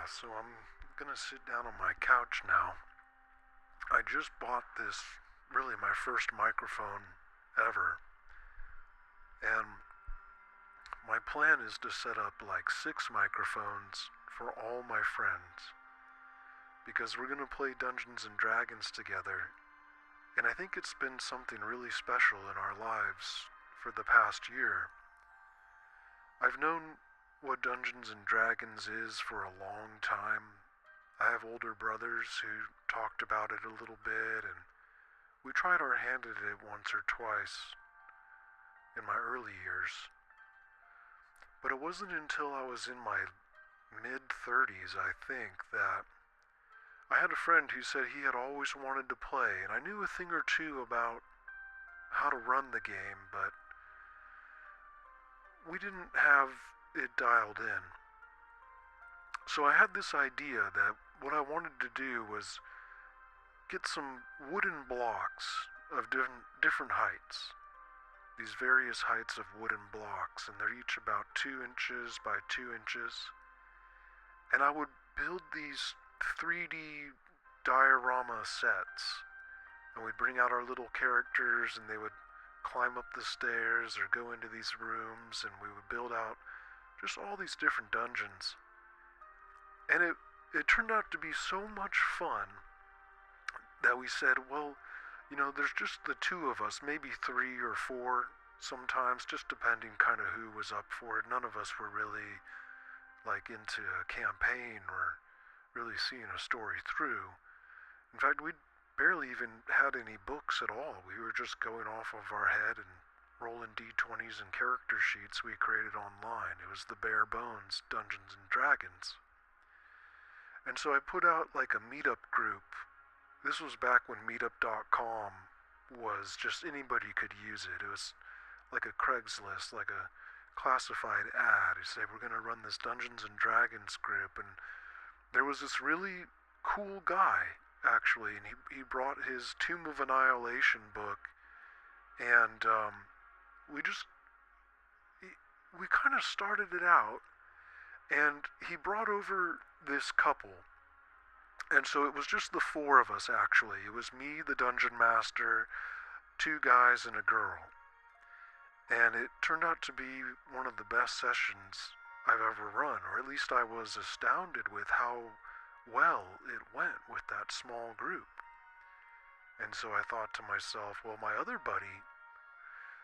So I'm gonna sit down on my couch now. I just bought this, really my first microphone ever, and my plan is to set up like 6 microphones for all my friends because we're gonna play Dungeons and Dragons together, and I think it's been something really special in our lives for the past year. I've known what Dungeons and Dragons is for a long time. I have older brothers who talked about it a little bit, and we tried our hand at it once or twice in my early years. But it wasn't until I was in my mid-30s, I think, that I had a friend who said he had always wanted to play, and I knew a thing or two about how to run the game, but we didn't have it dialed in. So I had this idea that what I wanted to do was get some wooden blocks of different heights. These various heights of wooden blocks, and they're each about 2 inches by 2 inches. And I would build these 3D diorama sets. And we'd bring out our little characters, and they would climb up the stairs or go into these rooms, and we would build out just all these different dungeons. And it turned out to be so much fun that we said, well, there's just the two of us, maybe 3 or 4 sometimes, just depending kind of who was up for it. None of us were really like into a campaign or really seeing a story through. In fact, we barely even had any books at all. We were just going off of our head and rolling d20s and character sheets we created online. It was the bare bones Dungeons and Dragons. And so I put out like a meetup group. This was back when meetup.com was just anybody could use it. It was like a Craigslist, like a classified ad. You say, we're going to run this Dungeons and Dragons group. And there was this really cool guy, actually, and he brought his Tomb of Annihilation book, and we kind of started it out, and he brought over this couple. And so it was just the 4 of us, actually. It was me, the dungeon master, 2 guys, and a girl. And it turned out to be one of the best sessions I've ever run, or at least I was astounded with how well it went with that small group. And so I thought to myself, well, my other buddy,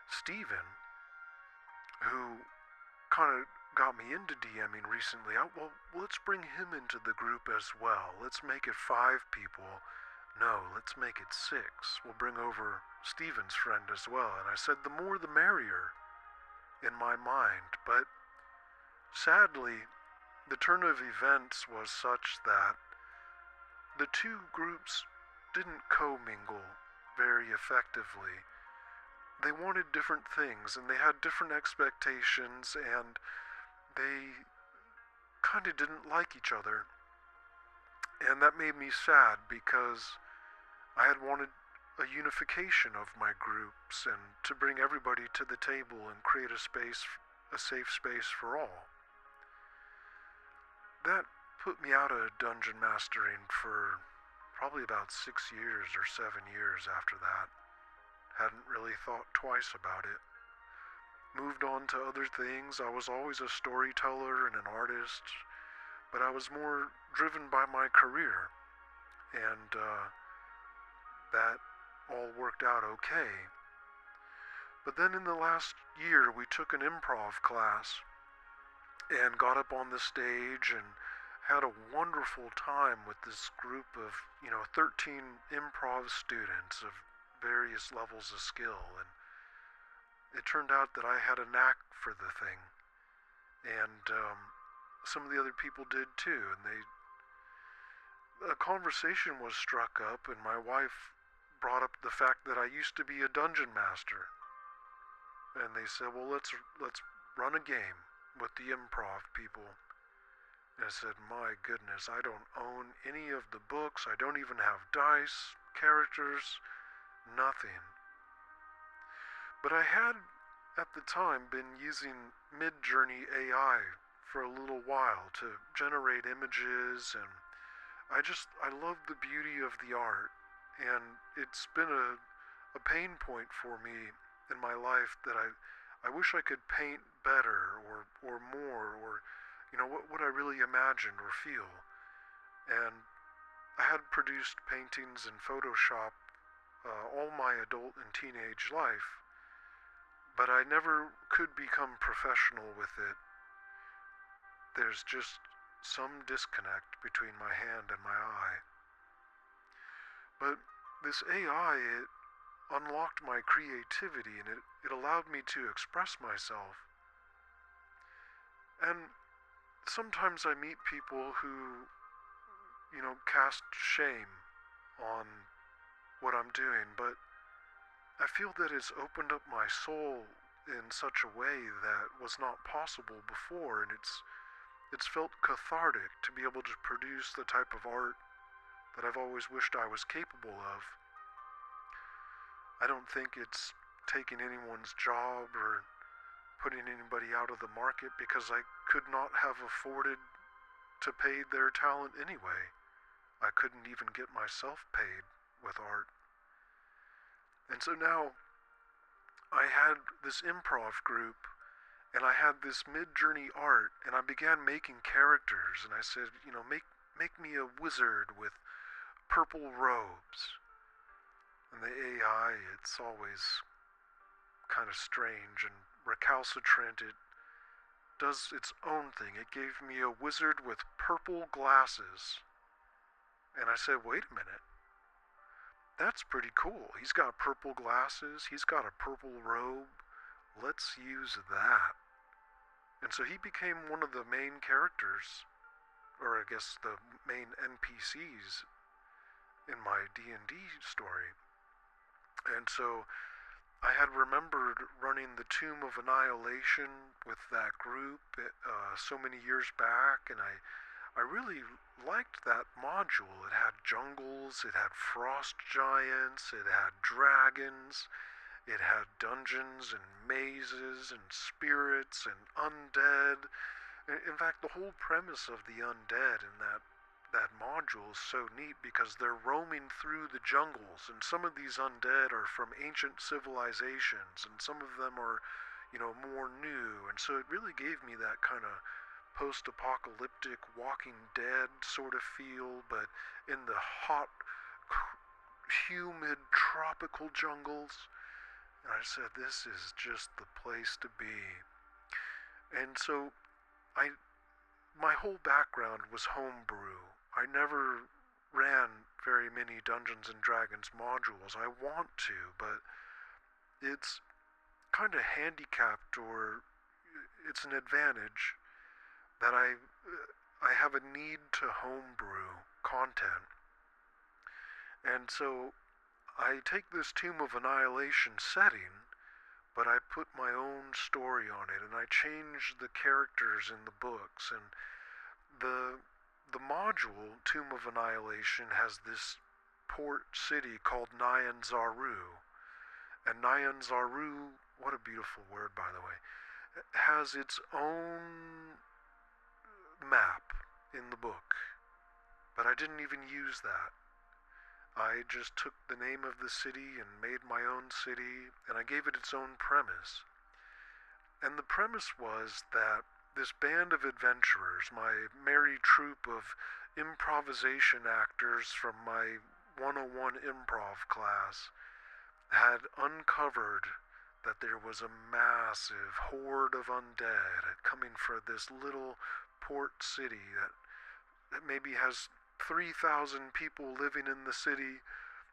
Steven, who kind of got me into DMing recently, well, let's bring him into the group as well. Let's make it 5 people. No, let's make it 6. We'll bring over Steven's friend as well. And I said the more the merrier in my mind. But sadly, the turn of events was such that the 2 groups didn't commingle very effectively. They wanted different things, and they had different expectations, and they kind of didn't like each other. And that made me sad because I had wanted a unification of my groups and to bring everybody to the table and create a safe space for all. That put me out of dungeon mastering for probably about 6 years or 7 years after that. Hadn't really thought twice about it. Moved on to other things. I was always a storyteller and an artist, but I was more driven by my career, and that all worked out okay. But then in the last year, we took an improv class and got up on the stage and had a wonderful time with this group of, 13 improv students of various levels of skill, and it turned out that I had a knack for the thing, and some of the other people did too, and a conversation was struck up, and my wife brought up the fact that I used to be a dungeon master, and they said, well, let's run a game with the improv people. And I said, my goodness, I don't own any of the books, I don't even have dice, characters, nothing. But I had, at the time, been using Midjourney AI for a little while to generate images, and I love the beauty of the art, and it's been a pain point for me in my life that I wish I could paint better or more, or what I really imagined or feel. And I had produced paintings in Photoshop all my adult and teenage life, but I never could become professional with it. There's just some disconnect between my hand and my eye. But this AI, it unlocked my creativity, and it allowed me to express myself. And sometimes I meet people who, cast shame on what I'm doing, but I feel that it's opened up my soul in such a way that was not possible before, and it's felt cathartic to be able to produce the type of art that I've always wished I was capable of. I don't think it's taking anyone's job or putting anybody out of the market, because I could not have afforded to pay their talent anyway. I couldn't even get myself paid with art. And so now I had this improv group, and I had this Mid-Journey art, and I began making characters, and I said, make me a wizard with purple robes. And the AI, it's always kind of strange and recalcitrant. It does its own thing. It gave me a wizard with purple glasses. And I said, wait a minute. That's pretty cool. He's got purple glasses. He's got a purple robe. Let's use that. And so he became one of the main characters, or I guess the main NPCs in my D&D story. And so I had remembered running the Tomb of Annihilation with that group so many years back, and I really liked that module. It had jungles, it had frost giants, it had dragons, it had dungeons and mazes and spirits and undead. In fact, the whole premise of the undead in that module is so neat, because they're roaming through the jungles, and some of these undead are from ancient civilizations, and some of them are, more new. And so it really gave me that kind of post-apocalyptic Walking Dead sort of feel, but in the hot, humid, tropical jungles. And I said, this is just the place to be. And so my whole background was homebrew. I never ran very many Dungeons and Dragons modules. I want to, but it's kind of handicapped, or it's an advantage that I have a need to homebrew content. And so I take this Tomb of Annihilation setting, but I put my own story on it, and I change the characters in the books. And the module, Tomb of Annihilation, has this port city called Nyan Zaru. And Nyan Zaru, what a beautiful word, by the way, has its own map in the book. But I didn't even use that. I just took the name of the city and made my own city, and I gave it its own premise. And the premise was that this band of adventurers, my merry troupe of improvisation actors from my 101 improv class, had uncovered that there was a massive horde of undead coming for this little port city that maybe has 3,000 people living in the city,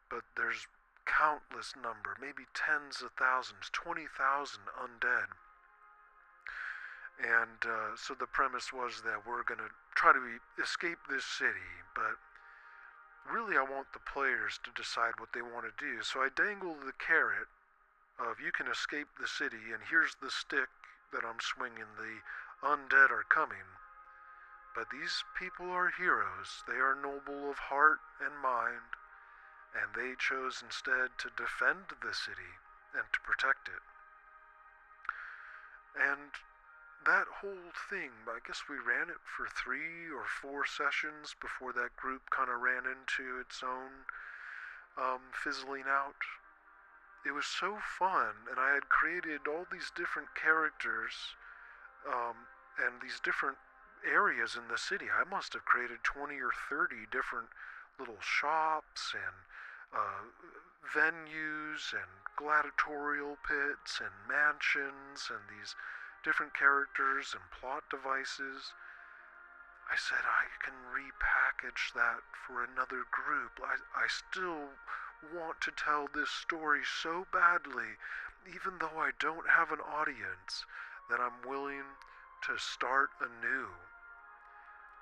but there's countless number, maybe tens of thousands, 20,000 undead. And so the premise was that we're going to try to escape this city, but really I want the players to decide what they want to do. So I dangle the carrot of, you can escape the city, and here's the stick that I'm swinging. The undead are coming. But these people are heroes. They are noble of heart and mind, and they chose instead to defend the city and to protect it. And that whole thing, I guess we ran it for 3 or 4 sessions before that group kind of ran into its own fizzling out. It was so fun, and I had created all these different characters and these different areas in the city. I must have created 20 or 30 different little shops and uh, venues and gladiatorial pits and mansions and these different characters and plot devices. I said I can repackage that for another group. I still want to tell this story so badly, even though I don't have an audience, that I'm willing to start anew.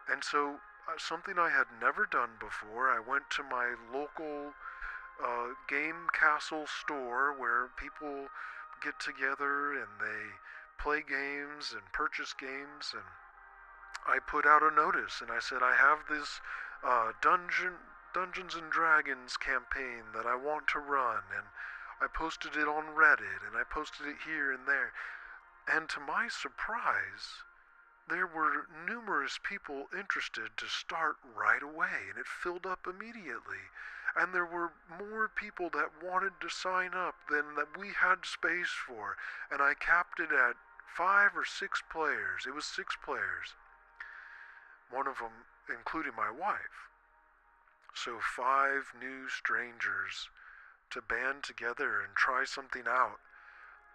And so, something I had never done before, I went to my local game castle store where people get together and they play games and purchase games, and I put out a notice and I said I have this Dungeons and Dragons campaign that I want to run, and I posted it on Reddit and I posted it here and there. And to my surprise, there were numerous people interested to start right away, and it filled up immediately. And there were more people that wanted to sign up than that we had space for, and I capped it at 5 or 6 players. It was 6 players, one of them including my wife. So 5 new strangers to band together and try something out.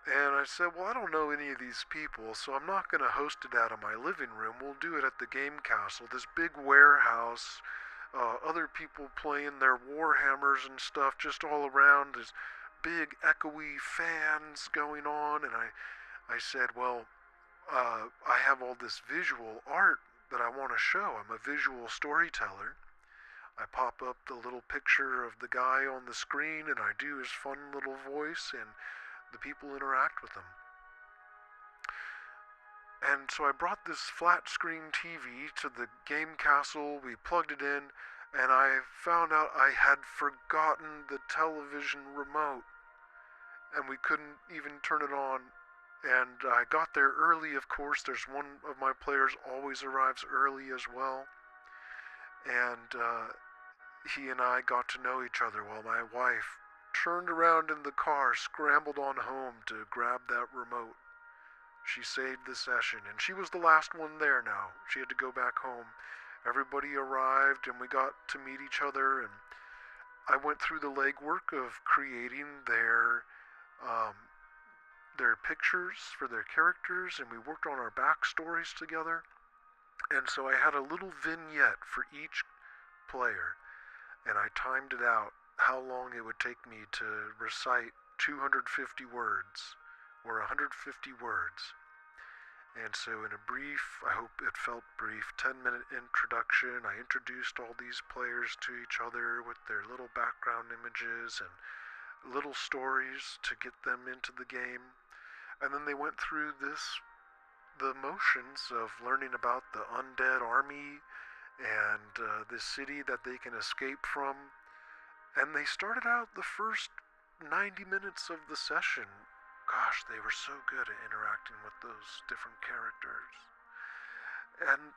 And I said, well, I don't know any of these people, so I'm not going to host it out of my living room. We'll do it at the game castle, this big warehouse, other people playing their Warhammers and stuff just all around, this big echoey fans going on. And I said, well, I have all this visual art that I want to show. I'm a visual storyteller. I pop up the little picture of the guy on the screen and I do his fun little voice, and the people interact with him. And so I brought this flat screen TV to the game castle, we plugged it in, and I found out I had forgotten the television remote, and we couldn't even turn it on. And I got there early, of course. There's one of my players always arrives early as well. And he and I got to know each other while my wife turned around in the car, scrambled on home to grab that remote. She saved the session, and she was the last one there now. She had to go back home. Everybody arrived, and we got to meet each other, and I went through the legwork of creating their pictures for their characters, and we worked on our backstories together. And so I had a little vignette for each player, and I timed it out how long it would take me to recite 250 words or 150 words. And so in a brief, I hope it felt brief, 10-minute introduction, I introduced all these players to each other with their little background images and little stories to get them into the game. And then they went through the motions of learning about the undead army and this city that they can escape from. And they started out the first 90 minutes of the session. Gosh, they were so good at interacting with those different characters. And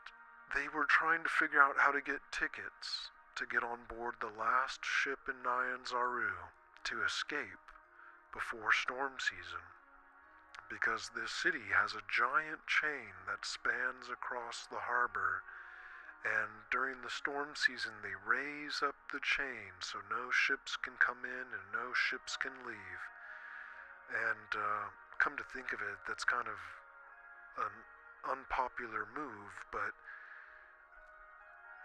they were trying to figure out how to get tickets to get on board the last ship in Nyan Zaru to escape before storm season. Because this city has a giant chain that spans across the harbor, and during the storm season they raise up the chain so no ships can come in and no ships can leave. And come to think of it, that's kind of an unpopular move, but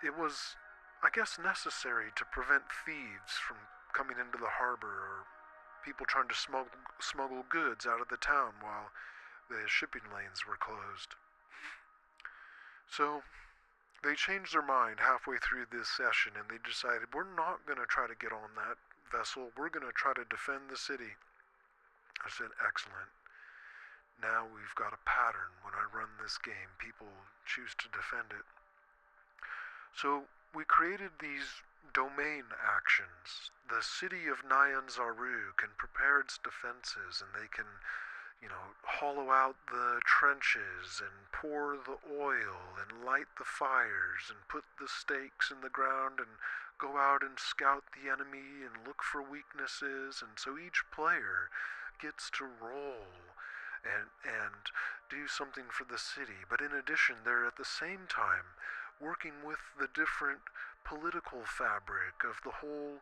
it was, I guess, necessary to prevent thieves from coming into the harbor, or people trying to smuggle goods out of the town while the shipping lanes were closed. So they changed their mind halfway through this session, and they decided, we're not going to try to get on that vessel. We're going to try to defend the city. I said, excellent. Now we've got a pattern. When I run this game, people choose to defend it. So we created these domain actions. The city of Nyan Zaru can prepare its defenses, and they can hollow out the trenches and pour the oil and light the fires and put the stakes in the ground and go out and scout the enemy and look for weaknesses. And so each player gets to roll and do something for the city. But in addition, they're at the same time working with the different political fabric of the whole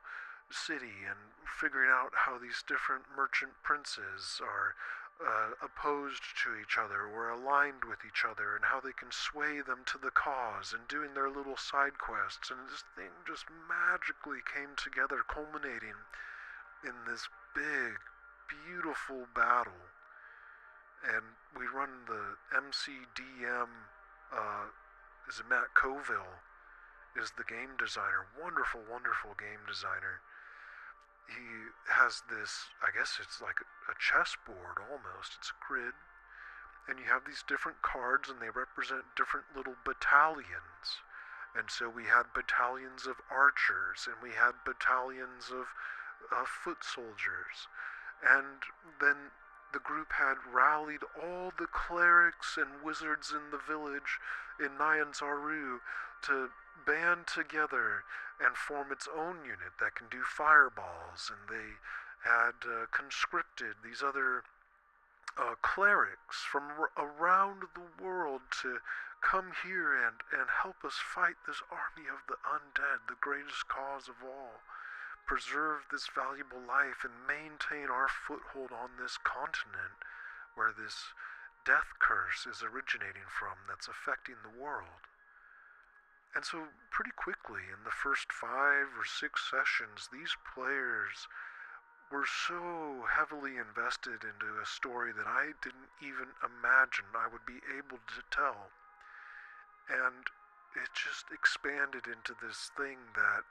city and figuring out how these different merchant princes are opposed to each other or aligned with each other, and how they can sway them to the cause, and doing their little side quests. And this thing just magically came together, culminating in this big, beautiful battle. And we run the MCDM, is Matt Coville is the game designer. Wonderful, wonderful game designer. He has this, I guess it's like a chessboard almost. It's a grid. And you have these different cards, and they represent different little battalions. And so we had battalions of archers, and we had battalions of foot soldiers. And then the group had rallied all the clerics and wizards in the village in Nyanzaru to band together and form its own unit that can do fireballs. And they had conscripted these other clerics from around the world to come here and help us fight this army of the undead, the greatest cause of all. Preserve this valuable life and maintain our foothold on this continent where this death curse is originating from that's affecting the world. And so pretty quickly, in the first 5 or 6 sessions, these players were so heavily invested into a story that I didn't even imagine I would be able to tell. And it just expanded into this thing that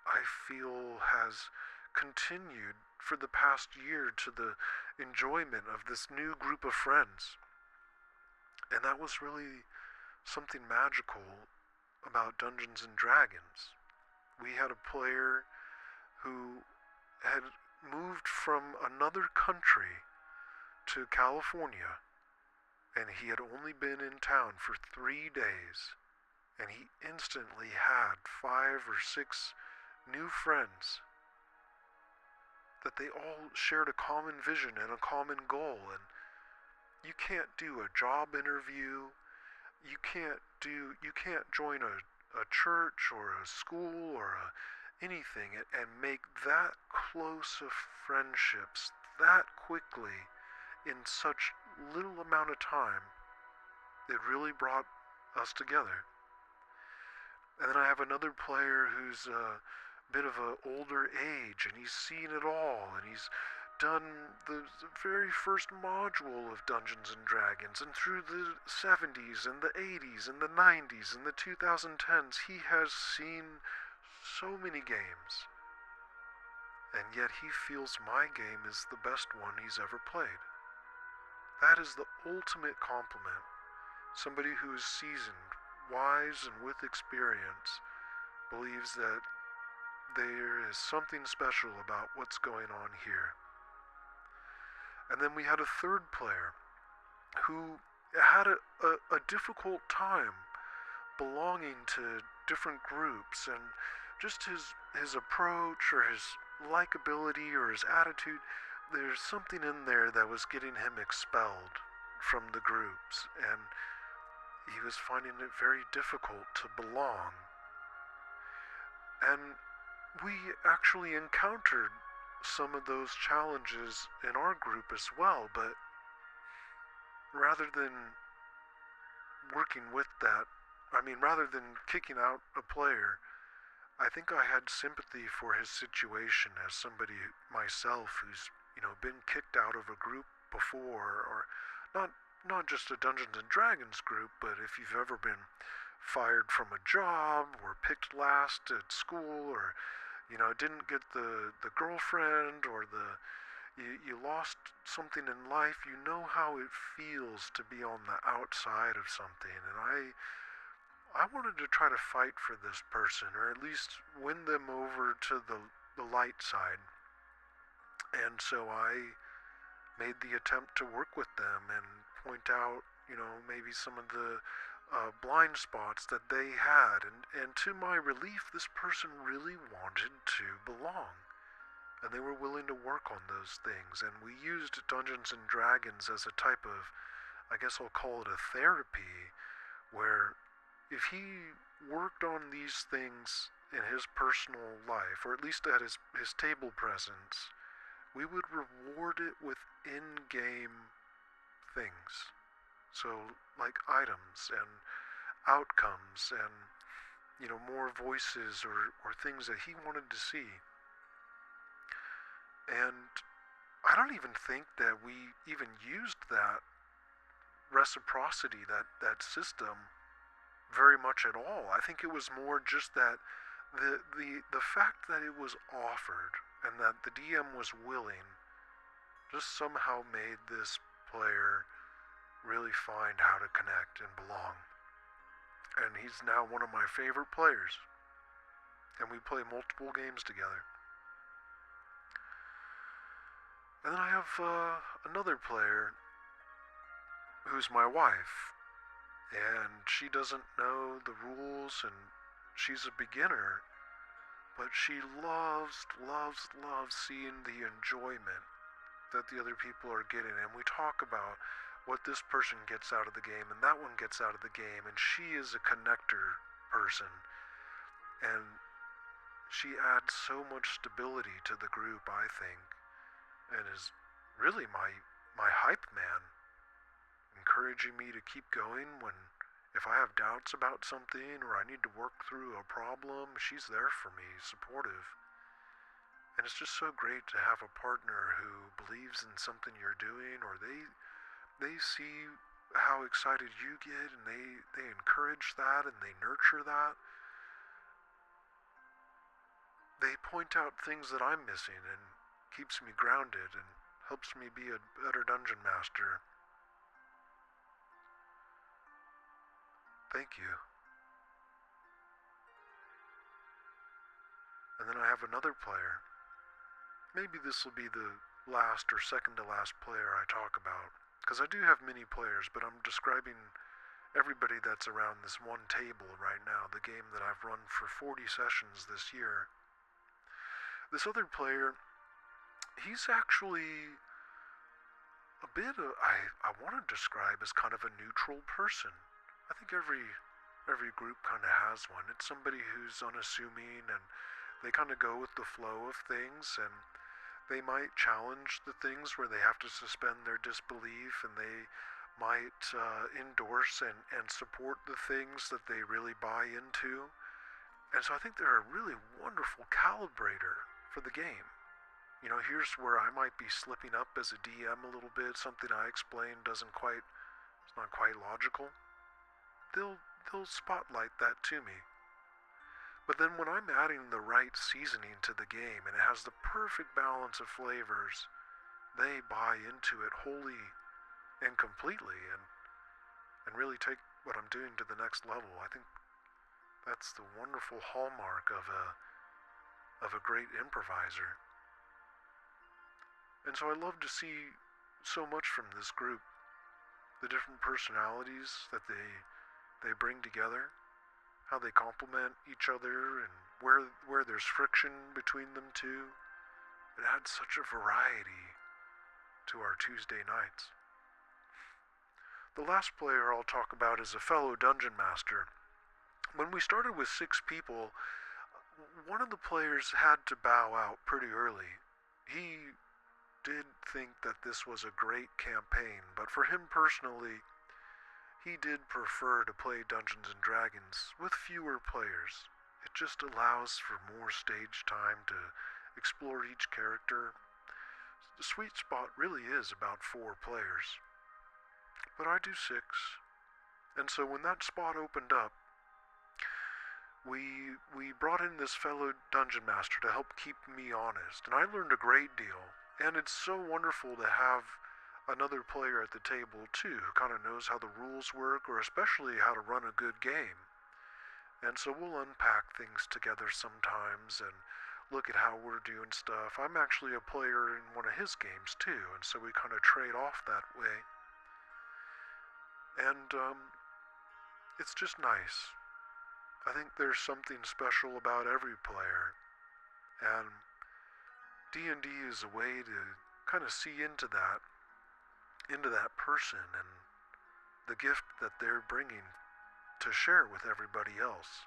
I feel has continued for the past year to the enjoyment of this new group of friends. And that was really something magical about Dungeons and Dragons. We had a player who had moved from another country to California, and he had only been in town for 3 days, and he instantly had 5 or 6 new friends that they all shared a common vision and a common goal. And you can't do a job interview, you can't join a church or a school or anything and make that close of friendships that quickly in such little amount of time. It really brought us together. And then I have another player who's a bit of an older age, and he's seen it all, and he's done the very first module of Dungeons and Dragons, and through the 70s and the 80s and the 90s and the 2010s, he has seen so many games. And yet he feels my game is the best one he's ever played. That is the ultimate compliment. Somebody who is seasoned, wise, and with experience believes that there is something special about what's going on here. And then we had a third player who had a difficult time belonging to different groups, and just his approach or his likability or his attitude, there's something in there that was getting him expelled from the groups, and he was finding it very difficult to belong. And we actually encountered some of those challenges in our group as well, but rather than rather than kicking out a player, I think I had sympathy for his situation as somebody myself who's, been kicked out of a group before, or not just a Dungeons and Dragons group, but if you've ever been fired from a job or picked last at school, or didn't get the girlfriend, or you lost something in life, you know how it feels to be on the outside of something. And I wanted to try to fight for this person, or at least win them over to the light side. And so I made the attempt to work with them and point out, maybe some of the blind spots that they had. And to my relief, this person really wanted to belong. And they were willing to work on those things. And we used Dungeons and Dragons as a type of, I guess I'll call it a therapy, where if he worked on these things in his personal life, or at least at his table presence, we would reward it with in-game things. So, like items and outcomes and, more voices or things that he wanted to see. And I don't even think that we even used that reciprocity, that system, very much at all. I think it was more just that the fact that it was offered and that the DM was willing just somehow made this player really find how to connect and belong. And he's now one of my favorite players. And we play multiple games together. And then I have another player who's my wife. And she doesn't know the rules, and she's a beginner, but she loves seeing the enjoyment that the other people are getting. And we talk about what this person gets out of the game and that one gets out of the game, and she is a connector person, and she adds so much stability to the group, I think, and is really my hype man, encouraging me to keep going when, if I have doubts about something or I need to work through a problem, she's there for me, supportive. And it's just so great to have a partner who believes in something you're doing, or they see how excited you get, and they encourage that and they nurture that. They point out things that I'm missing and keeps me grounded and helps me be a better dungeon master. Thank you. And then I have another player. Maybe this will be the last or second to last player I talk about, because I do have many players, but I'm describing everybody that's around this one table right now, the game that I've run for 40 sessions this year. This other player, he's actually a bit of, I want to describe as kind of a neutral person. I think every group kind of has one. It's somebody who's unassuming, and they kind of go with the flow of things, and they might challenge the things where they have to suspend their disbelief, and they might endorse and support the things that they really buy into. And so I think they're a really wonderful calibrator for the game. Here's where I might be slipping up as a DM a little bit, something I explain it's not quite logical. They'll spotlight that to me. But then when I'm adding the right seasoning to the game and it has the perfect balance of flavors, they buy into it wholly and completely and really take what I'm doing to the next level. I think that's the wonderful hallmark of a great improviser. And so I love to see so much from this group, the different personalities that they bring together, how they complement each other, and where there's friction between them two. It adds such a variety to our Tuesday nights. The last player I'll talk about is a fellow dungeon master. When we started with 6 people, one of the players had to bow out pretty early. He did think that this was a great campaign, but for him personally, he did prefer to play Dungeons and Dragons with fewer players. It just allows for more stage time to explore each character. The sweet spot really is about 4 players. But I do 6. And so when that spot opened up, we brought in this fellow dungeon master to help keep me honest. And I learned a great deal. And it's so wonderful to have another player at the table too, who kind of knows how the rules work, or especially how to run a good game. And so we'll unpack things together sometimes and look at how we're doing stuff. I'm actually a player in one of his games too, and so we kind of trade off that way. And it's just nice. I think there's something special about every player, and D&D is a way to kind of see into that person and the gift that they're bringing to share with everybody else.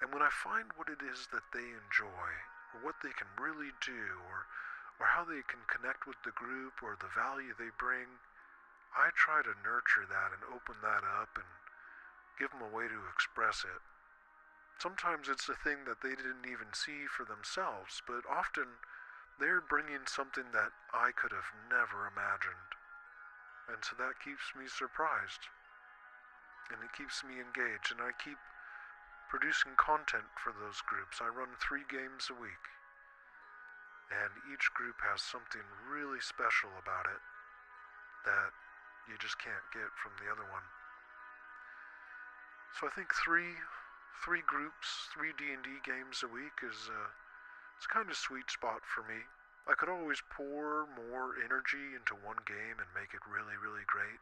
And when I find what it is that they enjoy, or what they can really do, or how they can connect with the group, or the value they bring, I try to nurture that and open that up and give them a way to express it. Sometimes it's a thing that they didn't even see for themselves, but often they're bringing something that I could have never imagined. And so that keeps me surprised. And it keeps me engaged, and I keep producing content for those groups. I run 3 games a week, and each group has something really special about it that you just can't get from the other one. So I think three groups, 3 D&D games a week is it's kind of sweet spot for me. I could always pour more energy into one game and make it really, really great.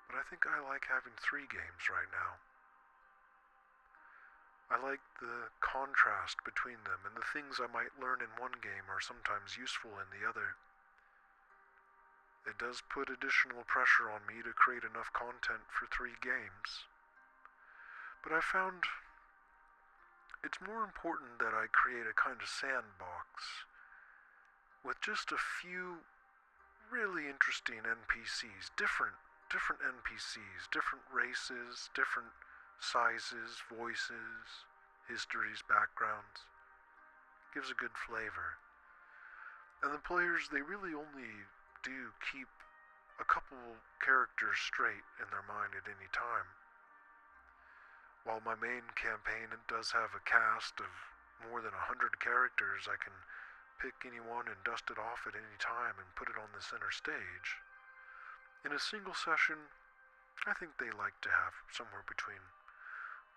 But I think I like having 3 games right now. I like the contrast between them, and the things I might learn in one game are sometimes useful in the other. It does put additional pressure on me to create enough content for 3 games. But I found it's more important that I create a kind of sandbox with just a few really interesting NPCs, different NPCs, different races, different sizes, voices, histories, backgrounds. Gives a good flavor. And the players, they really only do keep a couple characters straight in their mind at any time. While my main campaign, it does have a cast of more than 100 characters, I can pick anyone and dust it off at any time and put it on the center stage. In a single session, I think they like to have somewhere between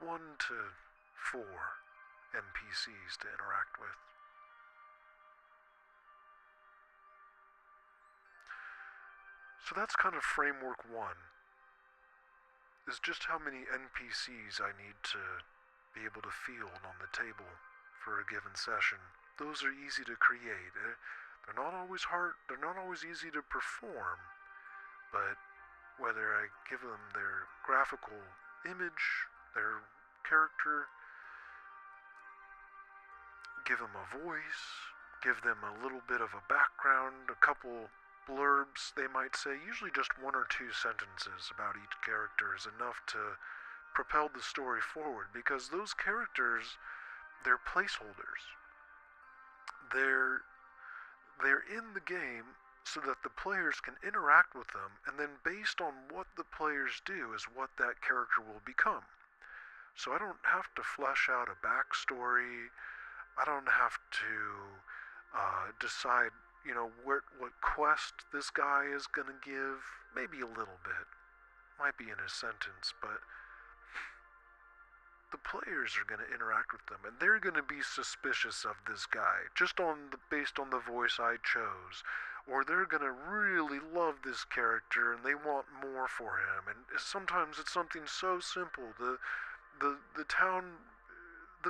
1 to 4 NPCs to interact with. So that's kind of framework 1, is just how many NPCs I need to be able to field on the table for a given session. Those are easy to create. They're not always hard, they're not always easy to perform, but whether I give them their graphical image, their character, give them a voice, give them a little bit of a background, a couple blurbs they might say, usually just 1 or 2 sentences about each character is enough to propel the story forward, because those characters, they're placeholders. They're in the game so that the players can interact with them, and then based on what the players do is what that character will become. So I don't have to flesh out a backstory. I don't have to decide, what quest this guy is going to give. Maybe a little bit. Might be in a sentence, but the players are going to interact with them, and they're going to be suspicious of this guy just based on the voice I chose, or they're going to really love this character and they want more for him. And sometimes it's something so simple. The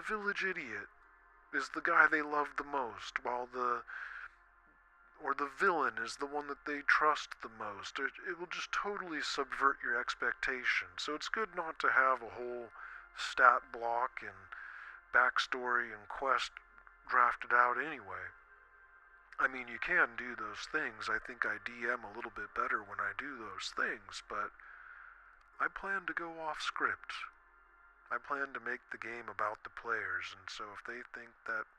village idiot is the guy they love the most, while the villain is the one that they trust the most. It will just totally subvert your expectations. So it's good not to have a whole stat block and backstory and quest drafted out anyway. I mean, you can do those things. I think I DM a little bit better when I do those things, but I plan to go off script. I plan to make the game about the players, and so if they think that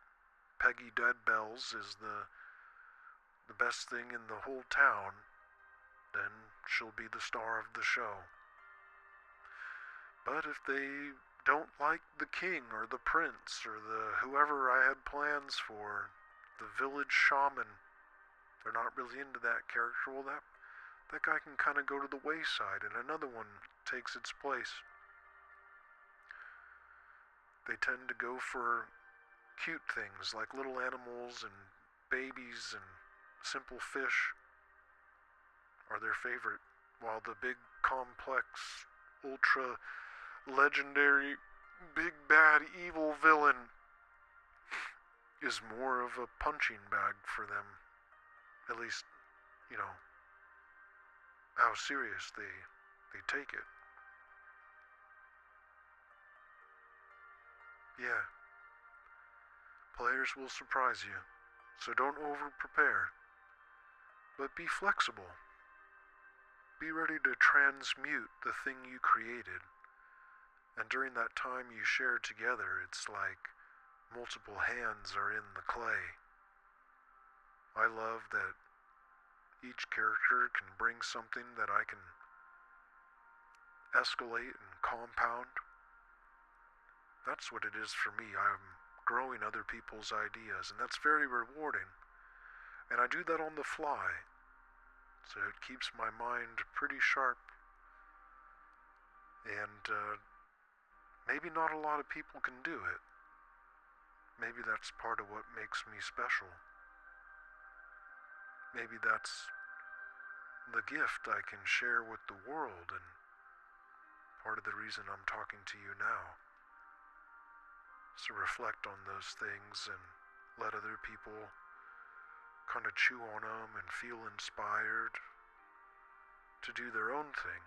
Peggy Deadbells is the best thing in the whole town, then she'll be the star of the show. But if they don't like the king or the prince or the whoever I had plans for, the village shaman, they're not really into that character, well, that guy can kind of go to the wayside and another one takes its place. They tend to go for cute things like little animals and babies and simple fish are their favorite, while the big, complex, ultra legendary, big bad evil villain is more of a punching bag for them. At least, you know, how serious they take it. Yeah, players will surprise you, so don't over prepare, but be flexible. Be ready to transmute the thing you created, and during that time you share together, it's like multiple hands are in the clay. I love that each character can bring something that I can escalate and compound. That's what it is for me. I'm growing other people's ideas, and that's very rewarding. And I do that on the fly, so it keeps my mind pretty sharp. And maybe not a lot of people can do it. Maybe that's part of what makes me special. Maybe that's the gift I can share with the world, and part of the reason I'm talking to you now. So reflect on those things and let other people kind of chew on them and feel inspired to do their own thing,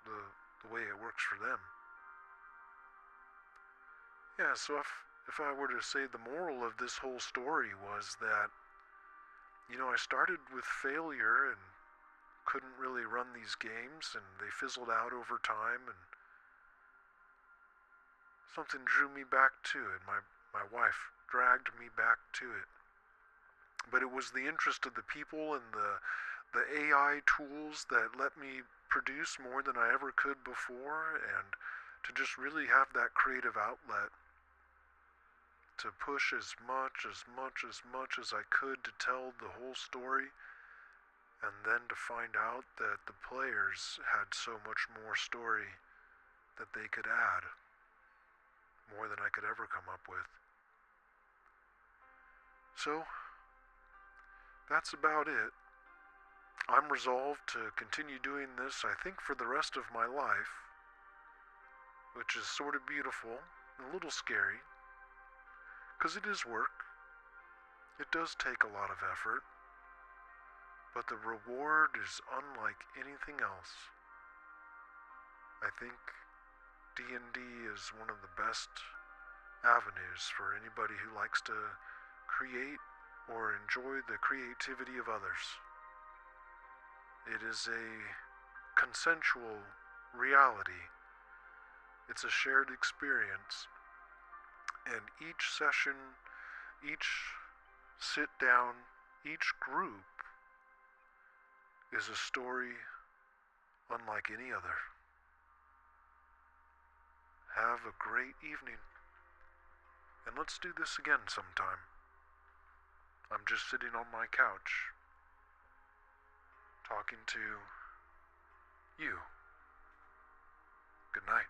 the way it works for them. Yeah, so if I were to say the moral of this whole story was that, I started with failure and couldn't really run these games, and they fizzled out over time, and something drew me back to it. My wife dragged me back to it. But it was the interest of the people and the AI tools that let me produce more than I ever could before, and to just really have that creative outlet to push as much as I could to tell the whole story, and then to find out that the players had so much more story that they could add, more than I could ever come up with. So, that's about it. I'm resolved to continue doing this, I think, for the rest of my life, which is sort of beautiful, and a little scary, because it is work. It does take a lot of effort, but the reward is unlike anything else. I think D&D is one of the best avenues for anybody who likes to create or enjoy the creativity of others. It is a consensual reality. It's a shared experience. And each session, each sit down, each group is a story unlike any other. Have a great evening. And let's do this again sometime. I'm just sitting on my couch, talking to you. Good night.